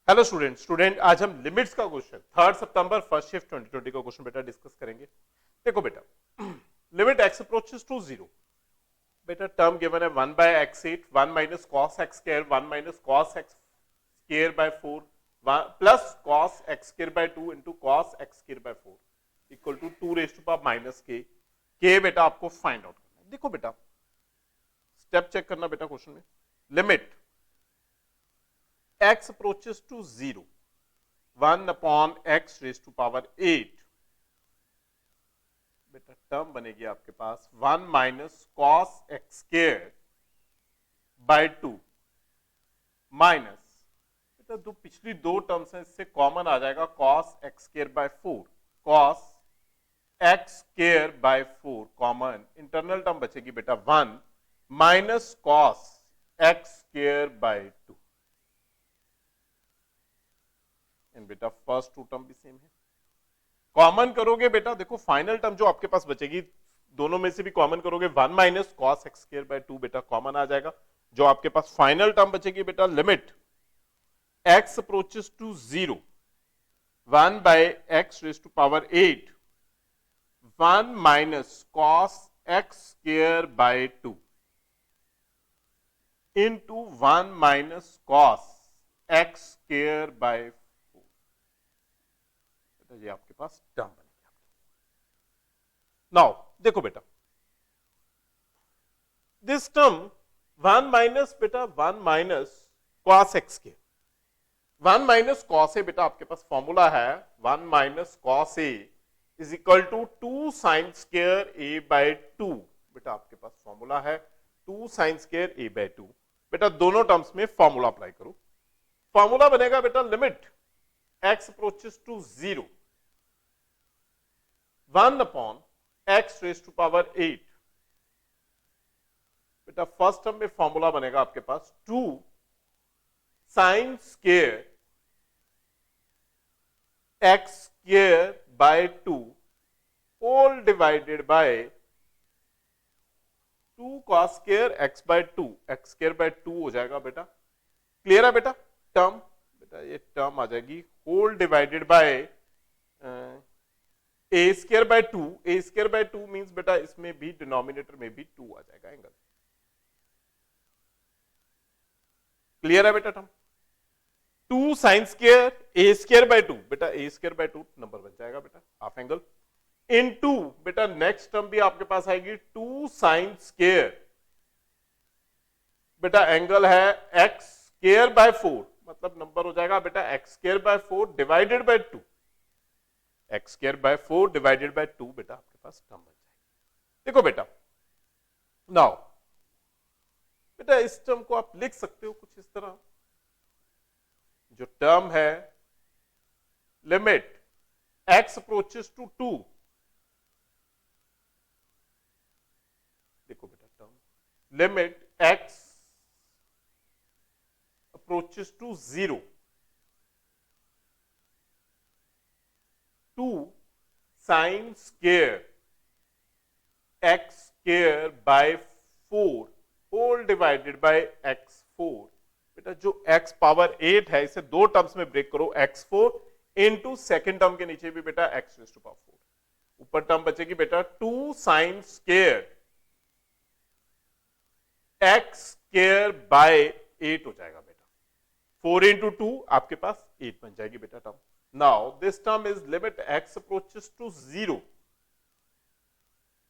Hello student आज हम limits का क्वेश्चन 3 सितंबर फर्स्ट शिफ्ट 2020 का क्वेश्चन बेटा डिस्कस करेंगे। देखो बेटा, limit x approaches to zero. बेटा टर्म गिवन है 1 by x eight, 1 minus cos x square, 1 minus cos x square by 4 plus cos x square by 2 into cos x square by 4 equal to 2 raise to power minus के बेटा आपको find out करना है। देखो बेटा, step check करना बेटा question में। Limit x approaches to 0 1 upon x raised to power 8 बेटा टर्म बनेगी आपके पास 1 minus cos x square by 2 minus बेटा जो पिछली दो टर्म्स हैं इससे कॉमन आ जाएगा cos x square by 4 cos x square by 4 common internal term बचेगी बेटा 1 minus cos x square by 2। बेटा फर्स्ट टू टर्म भी सेम है, कॉमन करोगे बेटा देखो फाइनल टर्म जो आपके पास बचेगी दोनों में से भी कॉमन करोगे 1 minus cos x square by 2 बेटा कॉमन आ जाएगा। जो आपके पास फाइनल टर्म बचेगी बेटा limit x approaches to 0 1 by x raise to power 8 1 minus cos x square by 2 into 1 minus cos x square by ये आपके पास टर्म बनेगी। नाउ देखो बेटा, दिस टर्म 1 माइनस बेटा 1 माइनस कॉस एक्स के 1 माइनस कॉस ए बेटा आपके पास फॉर्मूला है 1 minus cos A is equal to 2 sine square A by 2 बेटा आपके पास फॉर्मूला है 2 साइन स्क्वायर ए बाय 2। बेटा दोनों टर्म्स में फॉर्मूला अप्लाई करो, फॉर्मूला बनेगा बेटा limit x approaches to 0 1 upon x raise to power 8 बेटा फर्स्ट टर्म में फॉर्मूला बनेगा आपके पास 2 sine square x square by 2 whole divided by 2 cos square x by 2 x square by 2 हो जाएगा बेटा। क्लियर है बेटा? टर्म बेटा ये टर्म आ जाएगी whole divided by A square by 2, A square by 2 means बेटा इसमें भी डिनोमिनेटर में भी 2 आ जाएगा एंगल। क्लियर है बेटा? Term 2 sine square A square by 2 बेटा ए स्क्वायर बाय 2 नंबर बन जाएगा बेटा हाफ एंगल इनटू बेटा नेक्स्ट टर्म भी आपके पास आएगी 2 साइन स्क्वायर बेटा एंगल है एक्स स्क्वायर बाय 4 मतलब नंबर हो जाएगा बेटा x square by 4 divided by 2 x square by 4 divided by 2 बेटा आपके पास टर्म बन जाएगी। देखो बेटा नाउ बेटा इस टर्म को आप लिख सकते हो कुछ इस तरह, जो टर्म है लिमिट x अप्रोचेस टू 2 देखो बेटा term limit x approaches to 0 2 sine square x square by 4 whole divided by x4 बेटा जो x पावर 8 है इसे दो टर्म्स में ब्रेक करो x4 इनटू सेकंड टर्म के नीचे भी बेटा x रेज़ टू पावर 4 ऊपर टर्म बचेगी बेटा 2 sine square x square by 8 हो जाएगा बेटा 4 इंटू 2 आपके पास 8 बन जाएगी बेटा term. Now this term is limit x approaches to 0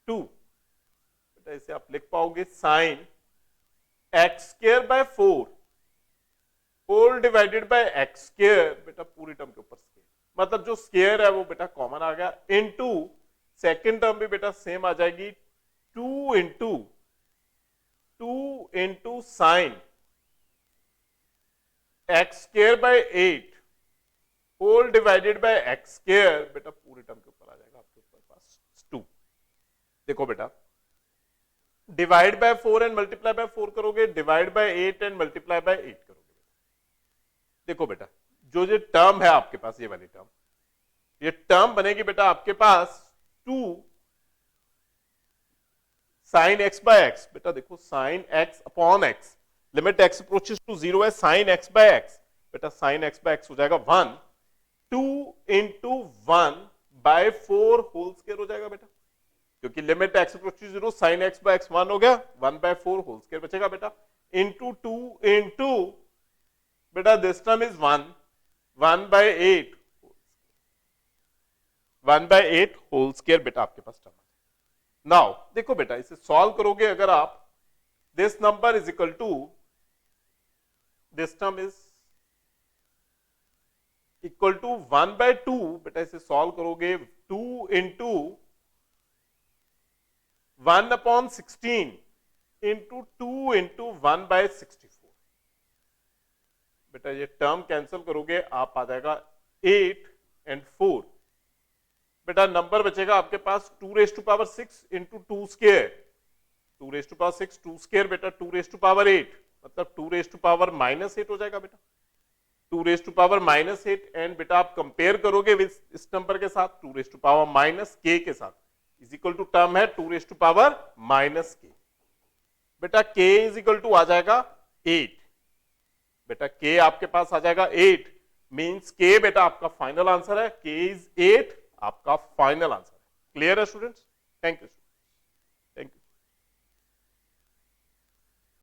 2 बेटा इसे आप लिख पाओगे sine x square by 4 whole divided by x square बेटा पूरी टर्म के ऊपर स्क्वायर मतलब जो स्क्वायर है वो बेटा कॉमन आ गया इनटू सेकंड टर्म भी बेटा सेम आ जाएगी 2 into sine x square by 8 whole divided by x square बेटा पूरी टर्म के ऊपर आ जाएगा आपके ऊपर पास 2। देखो बेटा divide by 4 and multiply by 4 करोगे divide by 8 and multiply by 8 करोगे। देखो बेटा जो ये टर्म है आपके पास ये वाली टर्म ये टर्म बनेगी बेटा आपके पास 2 साइन एक्स बाय एक्स बेटा देखो sine x upon x limit x approaches to 0 है साइन एक्स बाय एक्स बेटा साइन एक्स बाय एक्स हो जाएगा 1, 2 इंटू 1 बाय 4 होल स्क्वायर हो जाएगा बेटा, क्योंकि limit x approaches 0 sine x by x 1 हो गया, 1 बाय 4 होल स्क्वायर बचेगा बेटा, इंटू 2 इंटू बेटा this term is 1, 1 by 8, 1 by 8 whole square बेटा आपके पास टर्म। नाउ देखो बेटा इसे सॉल्व करोगे अगर आप, this number is equal to, this term is equal to 1 by 2, बेटा इसे सॉल्व करोगे 2 into 1 upon 16 into 2 into 1 by 64, बेटा ये टर्म कैंसिल करोगे आप आ जाएगा 8 एंड 4, बेटा नंबर बचेगा आपके पास 2 raise to power 6 into 2 square, 2 raise to power 6 2 square बेटा 2 रेज टू पावर 8, मतलब 2 रेज टू पावर -8 हो जाएगा बेटा, 2 रेज टू पावर -8 एंड बेटा आप कंपेयर करोगे विद इस नंबर के साथ 2 रेज टू पावर -k के साथ, इज इक्वल टू टर्म है 2 रेज टू पावर -k, बेटा k इज इक्वल टू आ जाएगा 8, बेटा k आपके पास आ जाएगा 8, मींस k बेटा आपका फाइनल आंसर है, k इज 8 आपका फाइनल आंसर है। क्लियर है स्टूडेंट्स? Thank you.